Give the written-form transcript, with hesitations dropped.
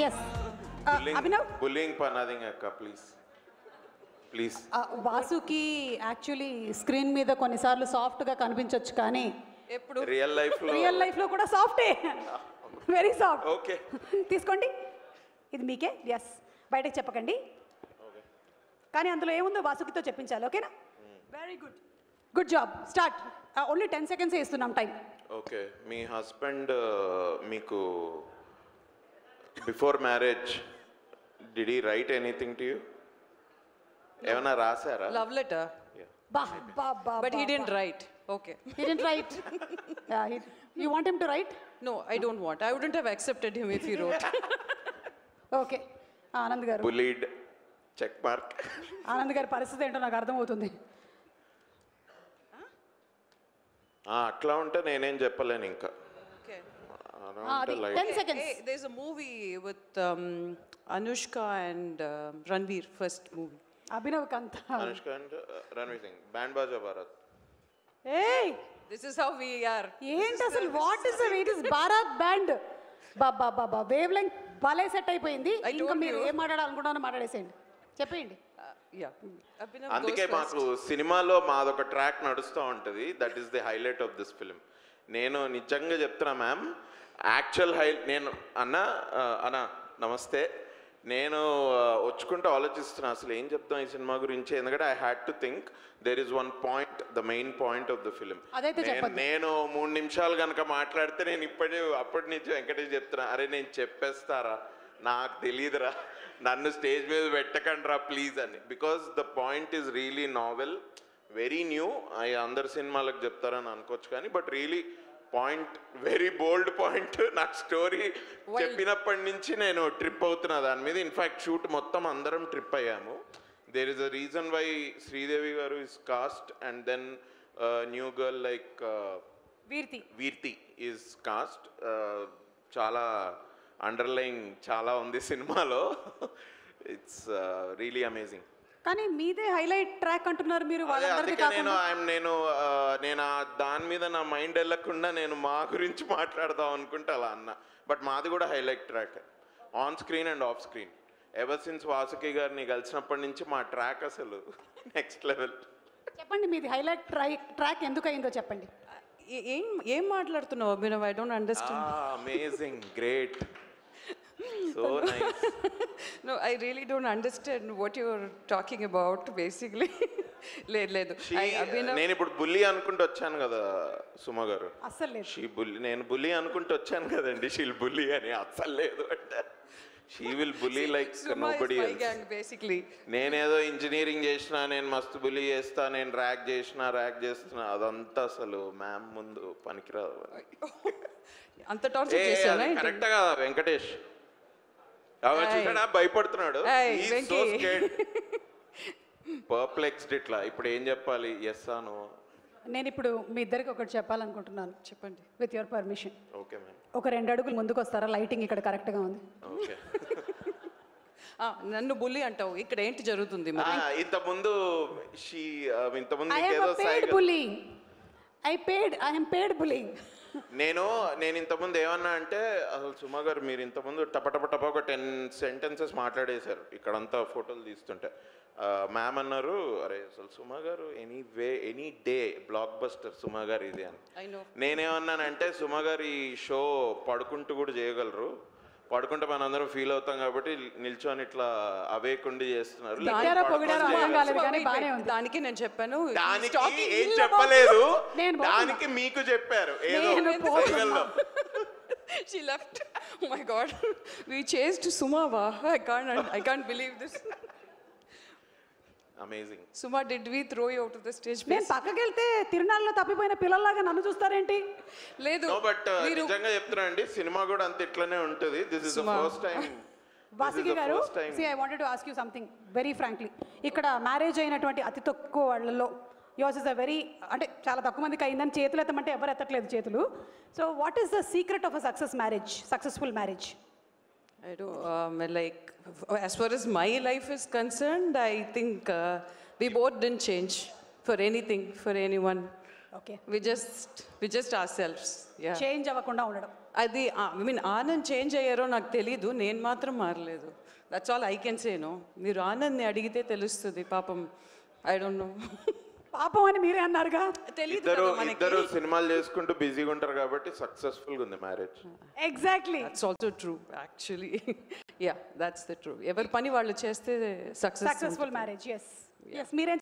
Yes Abhinav bullying పనాదింగ్ అక్క please Vasuki actually screen మీద కొన్నిసార్లు సాఫ్ట్గా కనిపించవచ్చు కానీ ఎప్పుడు రియల్ లైఫ్లో కూడా సాఫ్టే వెరీ సాఫ్ట్ ఓకే తీసుకోండి ఇది మీకే ఎస్ బయటకు చెప్పకండి కానీ అందులో ఏముందో వాసుకితో చెప్పించాలి ఓకేనా very good job start only 10 seconds ఇస్తున్నాం టైం ఓకే మీ హస్బెండ్ మీకు before marriage did he right anything to you ఏమైనా రాశారా లవ్ లెటర్ బా బా బా but he didn't right okay he didn't write you want him to write no I don't want I wouldn't have accepted him if he wrote okay Anand గారు bullied check mark Anand గారి పరిస్థితి ఏంటో నాకు అర్థమవుతుంది అట్లా ఉంటే నేనేం చెప్పలేను ఇంకా okay 10 seconds hey, there's a movie with Anushka and Ranveer first movie Abhinav కంత అనుష్క అండ్ రణ్వీర్ సింగ్ బ్యాండ్ బాజా భారత్ ఏయ్ this is how we are ఏంటి అసలు what is it is Bharat band Baba Baba wave length భలే సెట్ అయిపోయింది ఇంకా మీరు ఏం మాట్లాడాలనుకుంటారో మాట్లాడేసేయండి చెప్పండి yeah Abhinav అందుకే మాకు సినిమాలో మాదొక ట్రాక్ నడుస్తూ ఉంటుంది that is the highlight of this film నేను నిజంగా చెప్తున్నా మ్యామ్ యాక్చువల్ నేను అన్న నమస్తే నేను వచ్చుకుంటూ ఆలోచిస్తున్నా అసలు ఏం చెప్తాం ఈ సినిమా గురించి ఎందుకంటే I had to think there is one point the main point of the film నేను 3 నిమిషాలు కనుక మాట్లాడితే నేను అప్పటి నుంచి వెంకటేష్ చెప్తున్నా అరే నేను చెప్పేస్తారా నాకు తెలియదురా నన్ను స్టేజ్ మీద పెట్టకండి రా ప్లీజ్ అని because the point is really novel very new అందరు సినిమాలకు చెప్తారని అనుకోవచ్చు కానీ but really point very bold point నాకు స్టోరీ చెప్పినప్పటి నుంచి నేను ట్రిప్ అవుతున్నా దాని మీద ఇన్ఫ్యాక్ట్ షూట్ మొత్తం అందరం ట్రిప్ అయ్యాము there is a reason why Sridevi garu is cast and then new girl like వీర్తి ఈజ్ కాస్ట్ చాలా అండర్లైన్ చాలా ఉంది సినిమాలో ఇట్స్ రియలీ అమేజింగ్ కానీ మీదే హైలైట్ ట్రాక్ అంటున్నారు మీరు నేను దాని మీద నా మైండ్ వెళ్ళకుండా నేను మా గురించి మాట్లాడదాం అనుకుంటే అలా అన్నా బట్ మాది కూడా highlight track on screen and off screen ever since Vasuki గారిని కలిసినప్పటి నుంచి మా ట్రాక్ అసలు నెక్స్ట్ లెవెల్ చెప్పండి మీది హైలైట్ ట్రాక్ ఎందుకు అయిందో చెప్పండి ఏం మాట్లాడుతున్నావు Abhinav I don't understand amazing great so nice no I really don't understand what you're talking about basically లేదు నేను ఇప్పుడు బుల్లి అనుకుంటూ వచ్చాను కదా సుమ గారు అస్సలు లేదు నేను బుల్లి అనుకుంటూ వచ్చాను కదండి షీల్ బుల్లి అని అస్సలు లేదు అంటే షీ విల్ బుల్లి లైక్ నోబడీ ఎల్స్ బేసిక్లీ నేనేదో ఇంజనీరింగ్ చేసినా నేను మస్తు బుల్లి చేస్తా నేను ర్యాక్ చేస్తున్నా అదంతా అసలు మ్యామ్ ముందు పనికిరాదు అంత టార్చర్ చేశానా కరెక్ట్ కదా వెంకటేష్ చూసాడా భయపడుతున్నాడు పర్ప్లెక్స్డ్ ఇట్లా ఇప్పుడు ఏం చెప్పాలి ఎస్ ఆను నేను ఇప్పుడు మీ ఇద్దరికి ఒకటి చెప్పాలనుకుంటున్నాను చెప్పండి with your permission okay ma'am ఒక 2 అడుగులు ముందుకు వస్తారా లైటింగ్ ఇక్కడ కరెక్ట్గా ఉంది ఓకే నన్ను బుల్లి అంటావు ఇక్కడ ఏంటి జరుగుతుంది ఇంతకుముందు ఐఎమ్ పేడ్ బుల్లింగ్ నేను ఇంతకుముందు ఏమన్నా అంటే అసలు సుమ గారు మీరు ఇంతకుముందు టప ఒక 10 sentences మాట్లాడేశారు ఇక్కడంతా ఫోటోలు తీస్తుంటే మ్యామ్ అన్నారు అరే అసలు సుమ గారు any day block buster Suma గారు ఇది అని నేనేమన్నానంటే సుమ గారు ఈ షో పడుకుంటూ కూడా చేయగలరు పడుకుంటే మనం అందరం ఫీల్ అవుతాం కాబట్టి నిల్చొని ఇట్లా అవేకుండి చేస్తున్నారు దానికి నేను చెప్పాను దానికి ఏం చెప్పలేదు దానికి మీకు చెప్పారు ఏదో సైకిల్లో she left oh my god we chased Sumava I can't believe this amazing Suma did we throw you out of the stage నేను పక్కకి వెళ్తే తిరునాళ్ళలో తప్పిపోయిన పిల్లల్లాగా నన్ను చూస్తారేంటి లేదు బట్ నిజంగా చెప్తున్నానండి సినిమా కూడా అంత ఇట్లానే ఉంటుంది this is the first time Vasuki garu I wanted to ask you something very frankly ఇక్కడ మ్యారేజ్ అయినటువంటి అతి తక్కువ వాళ్ళలో యోర్స్ ఇస్ అ వెరీ అంటే చాలా తక్కువ మందికి అయిందని చేతులు ఎత్తమంటే ఎవరు ఎత్తట్లేదు చేతులు so what is the secret of a successful marriage I don't like as far as my life is concerned I think we both didn't change for anything for anyone okay we just ourselves yeah change avakunda undadam అది I mean Anand change అయ్యారో నాకు తెలీదు, నేను మాత్రం మారలేదు. That's all I can say. No, మీరు ఆనంద్ని అడిగితే తెలుస్తుంది. పాపం ఐ డోంట్ నో. పాపం అని మీరే అన్నారుగా. తెలీదు ఇద్దరు సినిమాలు చేసుకుంటూ బిజీగా ఉంటారు కాబట్టి సక్సెస్ఫుల్గా ఉంది marriage. Exactly. That's also true actually. Yeah, that's the true. ఎవరి పని వాళ్ళు చేస్తే సక్సెస్ఫుల్ మ్యారేజ్. ఎస్ మీరేం